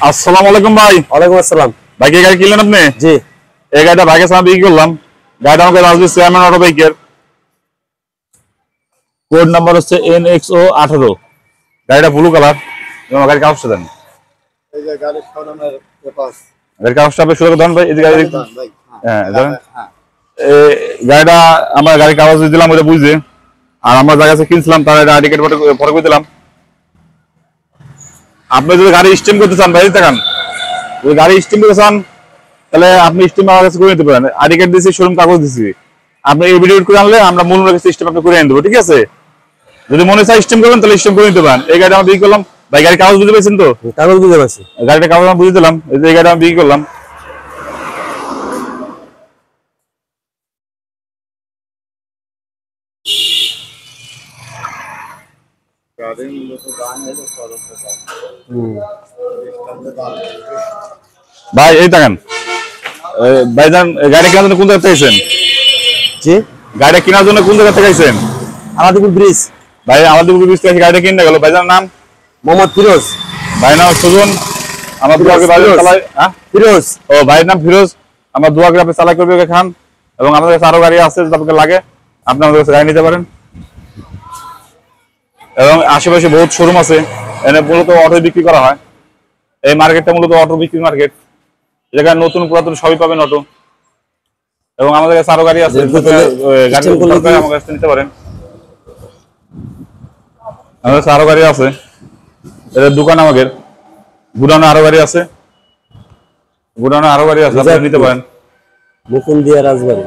আসসালামু আলাইকুম ভাই। ওয়ালাইকুম আসসালাম। ভাই কি গাড়ি কিনলেন আপনি? জি, এই গাড়িটা ভাইকে সামনে বিক্রি করলাম। গাড়িটা আমাকে রাজশাহী চেয়ারম্যান অটো বাইকের, কোড নাম্বার হচ্ছে NXO18। গাড়িটা ব্লু কালার। এবং গাড়ির কাগজটা দেন। এই যে গাড়ির শোরুমের পেপার। গাড়ির কাগজটা আপনি শুরু দেন ভাই। এই যে গাড়ি ভাই, হ্যাঁ জানেন, এই গাড়িটা আমরা গাড়ির কাগজ দিলাম ওটা বুঝে, আর আমরা যার কাছে কিনছিলাম তার এটা আইডি কার্ড পরে করে দিলাম। আপনি যদি গাড়ি স্টিম করতে চান ভাই দেখান, যদি গাড়ি স্টিম করতে চান তাহলে আপনি স্টিম আমার কাছে করে নিতে পারেন। আইডি কার্ড দিয়েছি, শোরুম কাগজ দিয়েছি। আপনি এই ভিডিও করে আনলে আমরা মূল সিস্টেম আপনি করে এনে দেবো, ঠিক আছে? যদি মনে চায় স্টিম করবেন তাহলে স্টিম করে নিতে পারেন। এই গাড়িটা আমি বিক্রি করলাম ভাই। গাড়ির কাগজ বুঝতে পেরেছেন তো? কাগজ বুঝতে পারছি। গাড়িটা কাগজ আমি বুঝে দিলাম। এই গাড়িটা আমি বিক্রি করলাম। ভাই এই দেখেন ভাইজান, গাড়ি কেনার জন্য কোন জায়গা থেকে আইছেন? জি, গাড়িটা কেনার জন্য কোন জায়গা থেকে আইছেন? আলাদিপুর ব্রিজ। ভাই আমাদের ব্রিজ থেকে গাড়িটা কিনে গেল। ভাইজান নাম? মোহাম্মদ ফিরোজ। ভাই নাম সুজন। আমার দুয়াকে বাড়ি চালাই। হ্যাঁ ফিরোজ। ও ভাইয়ের নাম ফিরোজ। আমার দুয়াকে আপনি চালাই করবে খান। এবং আমাদের কাছে আরো গাড়ি আছে, যদি আপনাকে লাগে আপনি আমাদের কাছে গাড়ি নিতে পারেন। এবং আশেপাশে বহুত শোরুম আছে, এখানে মূলত অটো বিক্রি করা হয়। এই মার্কেটটা মূলত অটো বিক্রি মার্কেট। যেখানে নতুন পুরাতন সবই পাবেন অটো। এবং আমাদের কাছে আরো গাড়ি আছে, গাড়ি আমার কাছে নিতে পারেন। আমাদের কাছে আরো গাড়ি আছে, এদের দোকান আমাদের গুডাউনে আরো গাড়ি আছে, গুডাউনে আরো গাড়ি আছে, আপনি নিতে পারেন। মুকুন্দিয়া রাজবাড়ি।